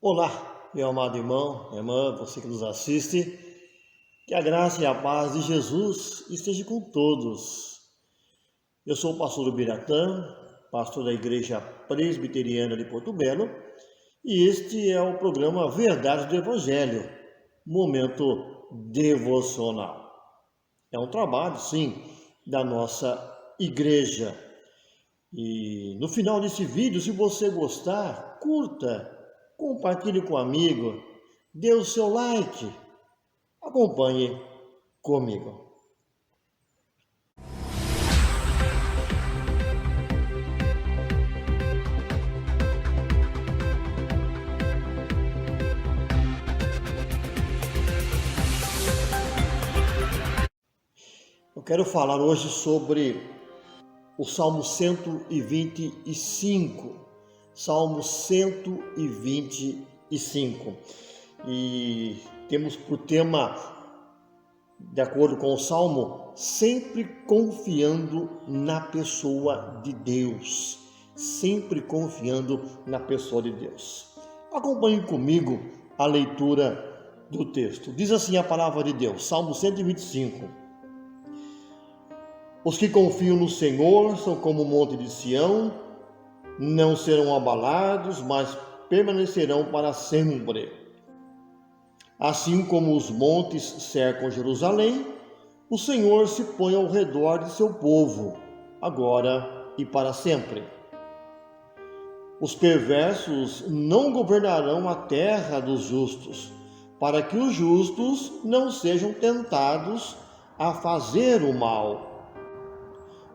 Olá, meu amado irmão, minha irmã, você que nos assiste, que a graça e a paz de Jesus esteja com todos. Eu sou o pastor Ubiratã, pastor da Igreja Presbiteriana de Porto Belo, e este é o programa Verdade do Evangelho, momento devocional. É um trabalho, sim, da nossa igreja. E no final desse vídeo, se você gostar, curta, compartilhe com um amigo, dê o seu like, acompanhe comigo. Eu quero falar hoje sobre o Salmo 125. Salmo 125. E temos por tema, de acordo com o Salmo, sempre confiando na pessoa de Deus. Sempre confiando na pessoa de Deus. Acompanhe comigo a leitura do texto. Diz assim a palavra de Deus, Salmo 125. Os que confiam no Senhor são como o monte de Sião, não serão abalados, mas permanecerão para sempre. Assim como os montes cercam Jerusalém, o Senhor se põe ao redor de seu povo, agora e para sempre. Os perversos não governarão a terra dos justos, para que os justos não sejam tentados a fazer o mal.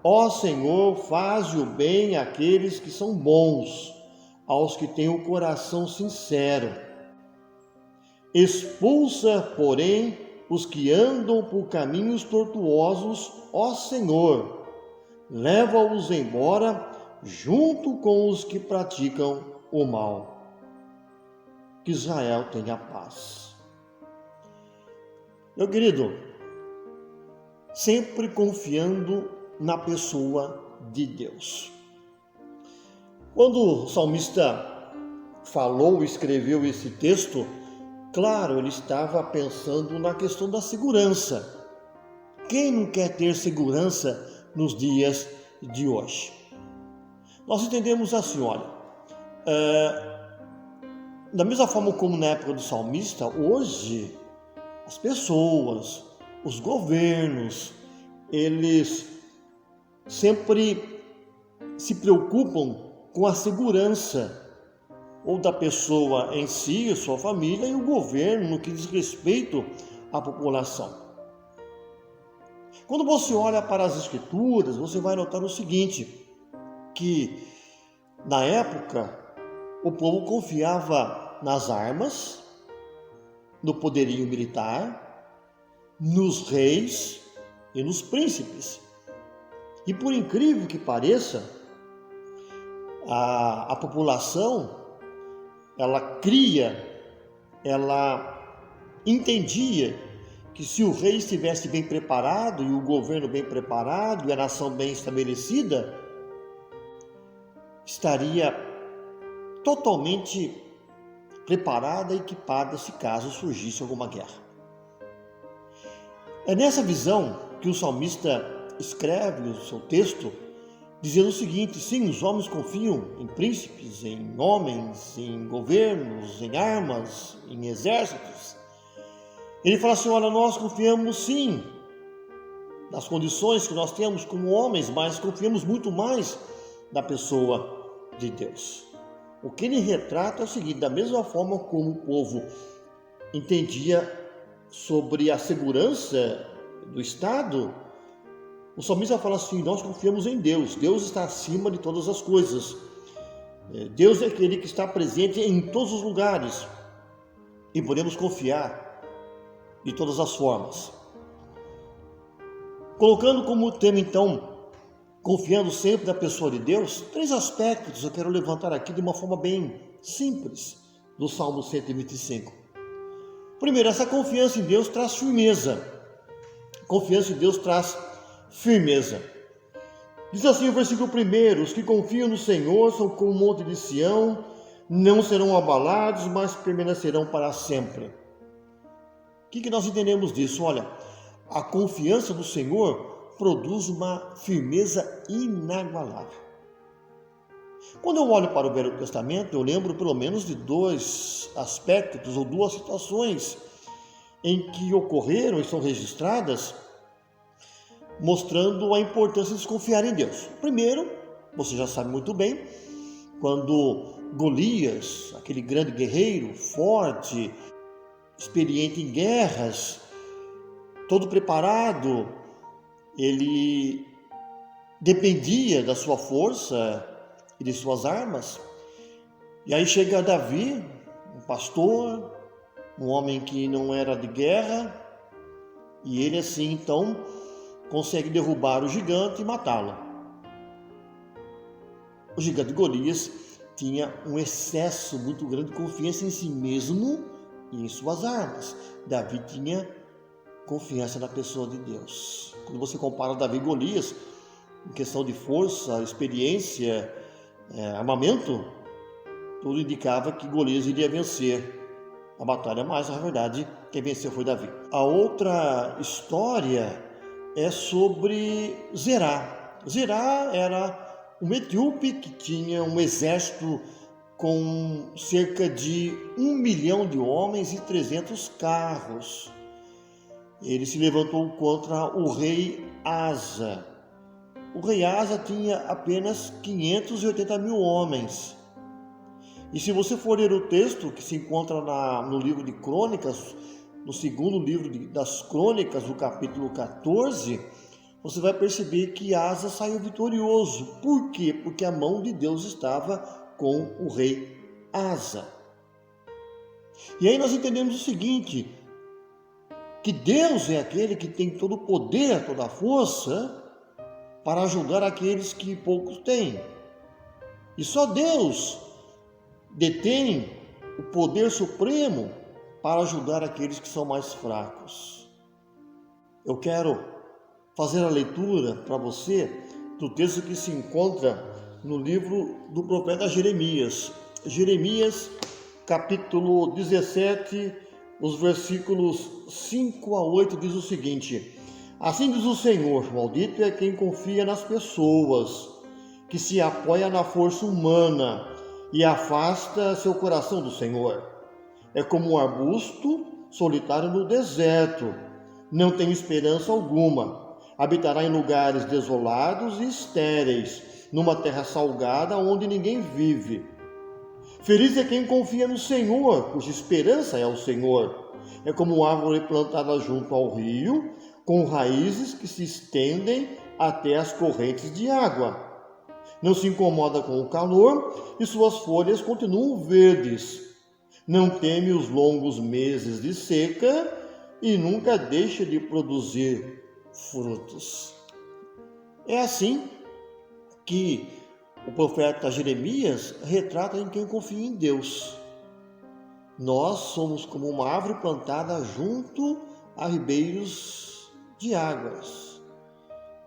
Ó Senhor, faze o bem àqueles que são bons, aos que têm o coração sincero. Expulsa, porém, os que andam por caminhos tortuosos, ó Senhor. Leva-os embora junto com os que praticam o mal. Que Israel tenha paz. Meu querido, sempre confiando na pessoa de Deus. Quando o salmista falou, escreveu esse texto, claro, ele estava pensando na questão da segurança. Quem não quer ter segurança nos dias de hoje? Nós entendemos assim, olha, da mesma forma como na época do salmista, hoje as pessoas, os governos, eles sempre se preocupam com a segurança ou da pessoa em si, sua família, e o governo no que diz respeito à população. Quando você olha para as Escrituras, você vai notar o seguinte, que na época o povo confiava nas armas, no poderio militar, nos reis e nos príncipes. E por incrível que pareça, a população, ela entendia que se o rei estivesse bem preparado, e o governo bem preparado, e a nação bem estabelecida, estaria totalmente preparada e equipada se caso surgisse alguma guerra. É nessa visão que o salmista escreve o seu texto, dizendo o seguinte: sim, os homens confiam em príncipes, em homens, em governos, em armas, em exércitos. Ele fala assim, olha, nós confiamos sim nas condições que nós temos como homens, mas confiamos muito mais na pessoa de Deus. O que ele retrata é o seguinte: da mesma forma como o povo entendia sobre a segurança do Estado, o salmista fala assim, nós confiamos em Deus. Deus está acima de todas as coisas. Deus é aquele que está presente em todos os lugares. E podemos confiar de todas as formas. Colocando como tema, então, confiando sempre na pessoa de Deus, 3 aspectos eu quero levantar aqui de uma forma bem simples, do Salmo 125. Primeiro, essa confiança em Deus traz firmeza. Confiança em Deus traz firmeza. Diz assim o versículo 1, os que confiam no Senhor são como o monte de Sião, não serão abalados, mas permanecerão para sempre. O que nós entendemos disso? Olha, a confiança no Senhor produz uma firmeza inabalável. Quando eu olho para o Velho Testamento, eu lembro pelo menos de dois aspectos ou duas situações em que ocorreram e são registradas, mostrando a importância de se confiar em Deus. Primeiro, você já sabe muito bem, quando Golias, aquele grande guerreiro, forte, experiente em guerras, todo preparado, ele dependia da sua força e de suas armas. E aí chega Davi, um pastor, um homem que não era de guerra, e ele assim então consegue derrubar o gigante e matá-lo. O gigante Golias tinha um excesso muito grande de confiança em si mesmo e em suas armas. Davi tinha confiança na pessoa de Deus. Quando você compara Davi e Golias, em questão de força, experiência, armamento, tudo indicava que Golias iria vencer a batalha, mas na verdade quem venceu foi Davi. A outra história é sobre Zerá. Zerá era um etíope que tinha um exército com cerca de 1 milhão de homens e 300 carros. Ele se levantou contra o rei Asa. O rei Asa tinha apenas 580 mil homens. E se você for ler o texto que se encontra no livro de Crônicas, no segundo livro das Crônicas, no capítulo 14, você vai perceber que Asa saiu vitorioso. Por quê? Porque a mão de Deus estava com o rei Asa. E aí nós entendemos o seguinte, que Deus é aquele que tem todo o poder, toda a força para ajudar aqueles que poucos têm. E só Deus detém o poder supremo para ajudar aqueles que são mais fracos. Eu quero fazer a leitura para você do texto que se encontra no livro do profeta Jeremias. Jeremias, capítulo 17, os versículos 5 a 8 diz o seguinte: Assim diz o Senhor, maldito é quem confia nas pessoas, que se apoia na força humana e afasta seu coração do Senhor. É como um arbusto solitário no deserto, não tem esperança alguma. Habitará em lugares desolados e estéreis, numa terra salgada onde ninguém vive. Feliz é quem confia no Senhor, cuja esperança é o Senhor. É como árvore plantada junto ao rio, com raízes que se estendem até as correntes de água. Não se incomoda com o calor e suas folhas continuam verdes. Não teme os longos meses de seca e nunca deixa de produzir frutos. É assim que o profeta Jeremias retrata em quem confia em Deus. Nós somos como uma árvore plantada junto a ribeiros de águas,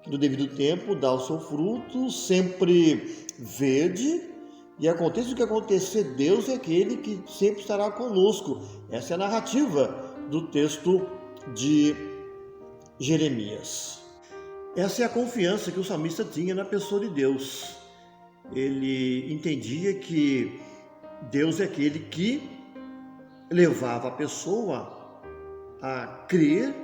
que no devido tempo dá o seu fruto, sempre verde, e aconteça o que acontecer, Deus é aquele que sempre estará conosco. Essa é a narrativa do texto de Jeremias. Essa é a confiança que o salmista tinha na pessoa de Deus. Ele entendia que Deus é aquele que levava a pessoa a crer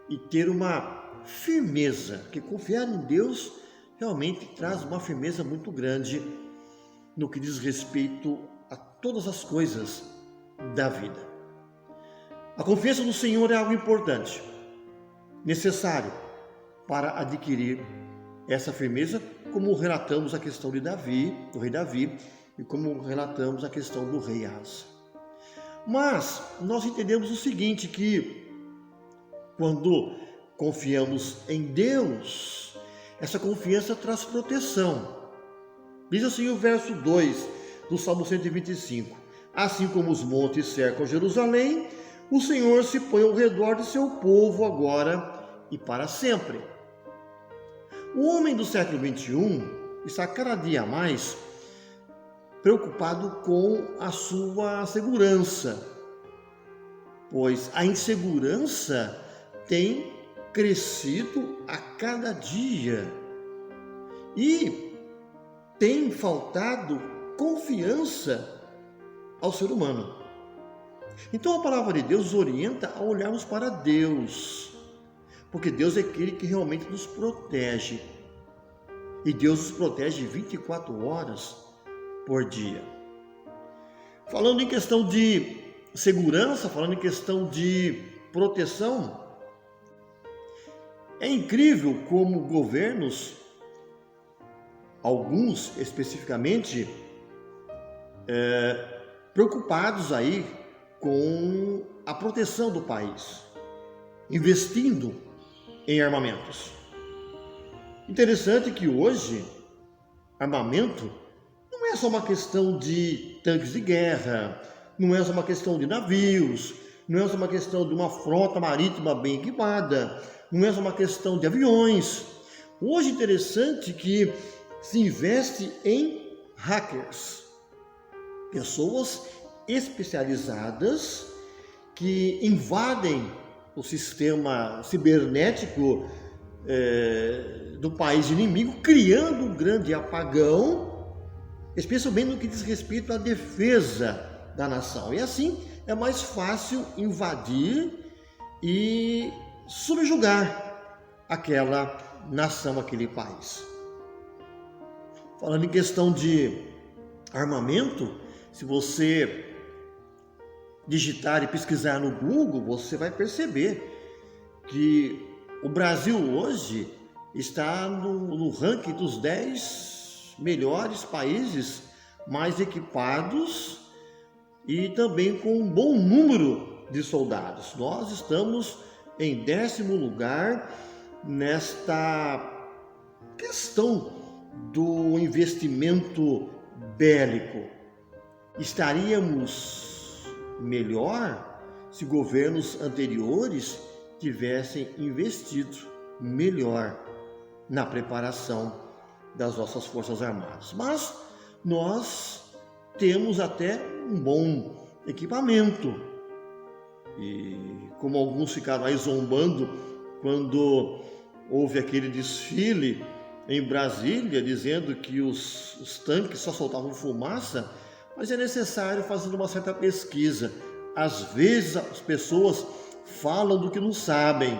e ter uma firmeza, porque confiar em Deus realmente traz uma firmeza muito grande no que diz respeito a todas as coisas da vida. A confiança no Senhor é algo importante, necessário para adquirir essa firmeza, como relatamos a questão de Davi, do rei Davi, e como relatamos a questão do rei Asa. Mas nós entendemos o seguinte, que quando confiamos em Deus, essa confiança traz proteção. Diz assim o verso 2 do Salmo 125: Assim como os montes cercam Jerusalém, o Senhor se põe ao redor de seu povo agora e para sempre. O homem do século XXI está cada dia mais preocupado com a sua segurança, pois a insegurança tem crescido a cada dia e tem faltado confiança ao ser humano. Então a palavra de Deus nos orienta a olharmos para Deus, porque Deus é aquele que realmente nos protege, e Deus nos protege 24 horas por dia. Falando em questão de segurança, falando em questão de proteção, é incrível como governos, alguns especificamente, preocupados aí com a proteção do país, investindo em armamentos. Interessante que hoje, armamento não é só uma questão de tanques de guerra, não é só uma questão de navios, não é só uma questão de uma frota marítima bem equipada, não é só uma questão de aviões. Hoje é interessante que se investe em hackers, pessoas especializadas que invadem o sistema cibernético do país inimigo, criando um grande apagão, especialmente no que diz respeito à defesa da nação. E assim é mais fácil invadir e subjugar aquela nação, aquele país. Falando em questão de armamento, se você digitar e pesquisar no Google, você vai perceber que o Brasil hoje está no ranking dos 10 melhores países mais equipados e também com um bom número de soldados. Nós estamos em 10º lugar nesta questão do investimento bélico. Estaríamos melhor se governos anteriores tivessem investido melhor na preparação das nossas Forças Armadas. Mas nós temos até um bom equipamento. E como alguns ficaram aí zombando quando houve aquele desfile em Brasília, dizendo que os tanques só soltavam fumaça, mas é necessário fazer uma certa pesquisa. Às vezes as pessoas falam do que não sabem,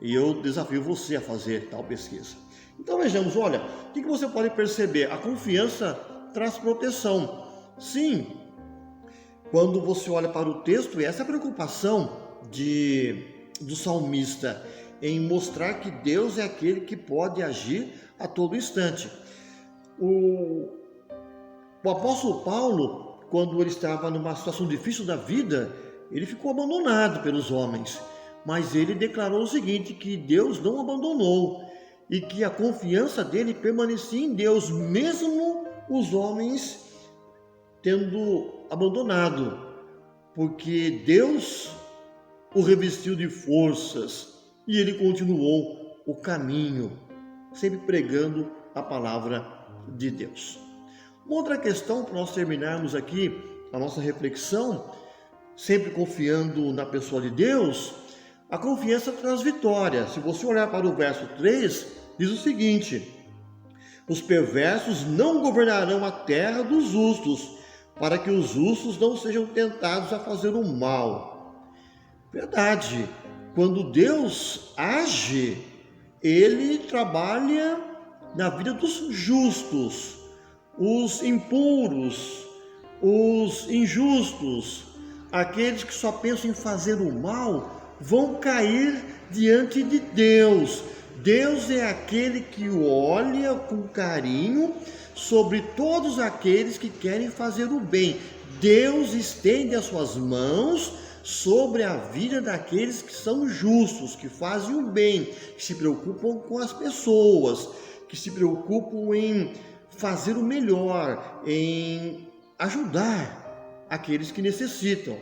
e eu desafio você a fazer tal pesquisa. Então vejamos, olha, o que você pode perceber? A confiança traz proteção. Sim, quando você olha para o texto, essa é a preocupação do salmista, em mostrar que Deus é aquele que pode agir a todo instante. O apóstolo Paulo, quando ele estava numa situação difícil da vida, ele ficou abandonado pelos homens, mas ele declarou o seguinte, que Deus não o abandonou e que a confiança dele permanecia em Deus, mesmo os homens tendo abandonado, porque Deus o revestiu de forças e ele continuou o caminho, sempre pregando a palavra de Deus. Uma outra questão para nós terminarmos aqui a nossa reflexão, sempre confiando na pessoa de Deus, a confiança traz vitória. Se você olhar para o verso 3, diz o seguinte: os perversos não governarão a terra dos justos, para que os justos não sejam tentados a fazer o mal. Verdade, quando Deus age, Ele trabalha na vida dos justos, os impuros, os injustos, aqueles que só pensam em fazer o mal, vão cair diante de Deus. Deus é aquele que olha com carinho sobre todos aqueles que querem fazer o bem. Deus estende as suas mãos sobre a vida daqueles que são justos, que fazem o bem, que se preocupam com as pessoas, que se preocupam em fazer o melhor, em ajudar aqueles que necessitam.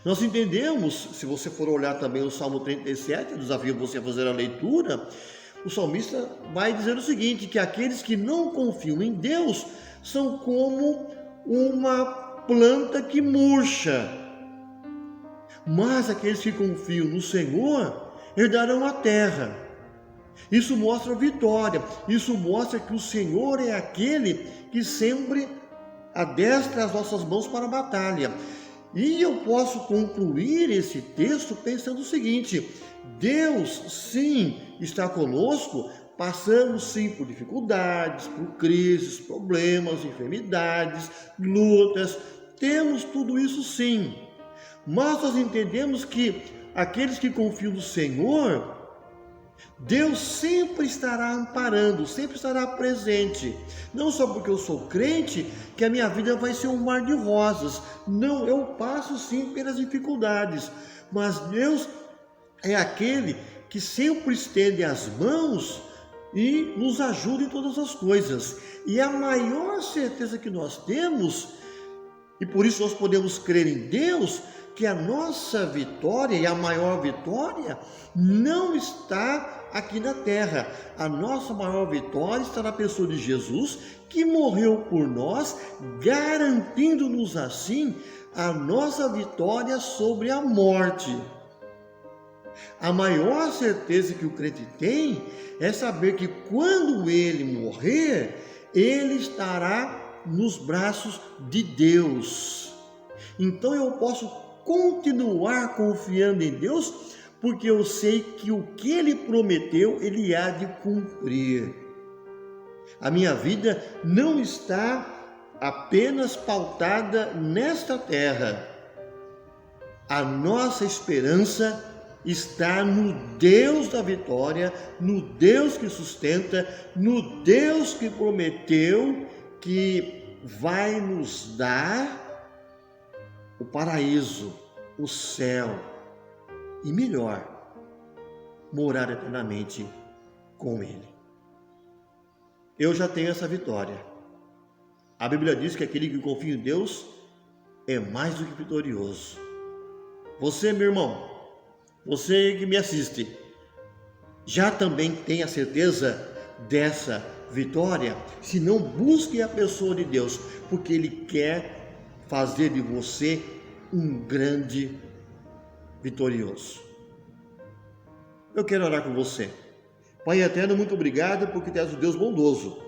Nós entendemos, se você for olhar também o Salmo 37, desafio você a fazer a leitura, O salmista vai dizer o seguinte, que aqueles que não confiam em Deus são como uma planta que murcha. Mas aqueles que confiam no Senhor herdarão a terra. Isso mostra vitória, isso mostra que o Senhor é aquele que sempre adestra as nossas mãos para a batalha. E eu posso concluir esse texto pensando o seguinte: Deus sim está conosco, passamos sim por dificuldades, por crises, problemas, enfermidades, lutas, temos tudo isso sim. Mas nós entendemos que aqueles que confiam no Senhor, Deus sempre estará amparando, sempre estará presente. Não só porque eu sou crente, que a minha vida vai ser um mar de rosas. Não, eu passo sim pelas dificuldades. Mas Deus é aquele que sempre estende as mãos e nos ajuda em todas as coisas. E a maior certeza que nós temos, e por isso nós podemos crer em Deus, que a nossa vitória e a maior vitória não está aqui na terra. A nossa maior vitória está na pessoa de Jesus, que morreu por nós, garantindo-nos assim a nossa vitória sobre a morte. A maior certeza que o crente tem é saber que quando ele morrer, ele estará nos braços de Deus. Então eu posso continuar confiando em Deus, porque eu sei que o que Ele prometeu, Ele há de cumprir. A minha vida não está apenas pautada nesta terra. A nossa esperança está no Deus da vitória, no Deus que sustenta, no Deus que prometeu que vai nos dar o paraíso, o céu e melhor, morar eternamente com Ele. Eu já tenho essa vitória. A Bíblia diz que aquele que confia em Deus é mais do que vitorioso. Você, meu irmão, você que me assiste, já também tem a certeza dessa vitória? Se não, busque a pessoa de Deus, porque Ele quer fazer de você um grande vitorioso. Eu quero orar com você. Pai eterno, muito obrigado porque tu és um Deus bondoso.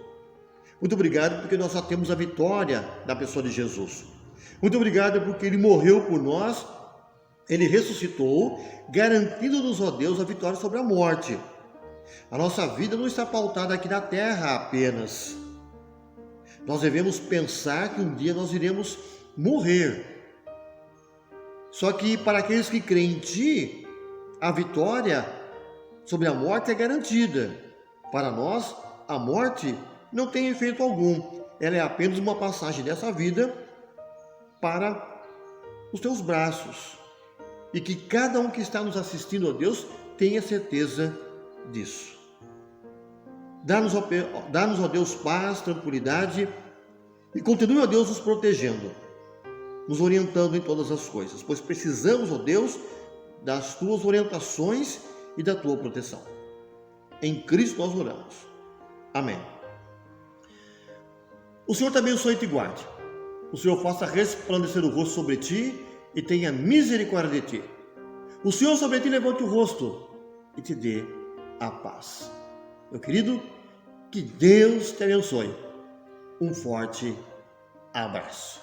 Muito obrigado porque nós já temos a vitória da pessoa de Jesus. Muito obrigado porque Ele morreu por nós, Ele ressuscitou, garantindo-nos, ó Deus, a vitória sobre a morte. A nossa vida não está pautada aqui na terra apenas. Nós devemos pensar que um dia nós iremos morrer. Só que para aqueles que creem em Ti, a vitória sobre a morte é garantida. Para nós, a morte não tem efeito algum. Ela é apenas uma passagem dessa vida para os Teus braços. E que cada um que está nos assistindo, ó Deus, tenha certeza disso. Dá-nos, ó Deus, paz, tranquilidade e continue, ó Deus, nos protegendo, nos orientando em todas as coisas, pois precisamos, ó Deus, das Tuas orientações e da Tua proteção. Em Cristo nós oramos. Amém. O Senhor te abençoe e te guarde. O Senhor faça resplandecer o rosto sobre ti e tenha misericórdia de ti. O Senhor sobre ti levante o rosto e te dê a paz. Meu querido, que Deus te abençoe. Um forte abraço.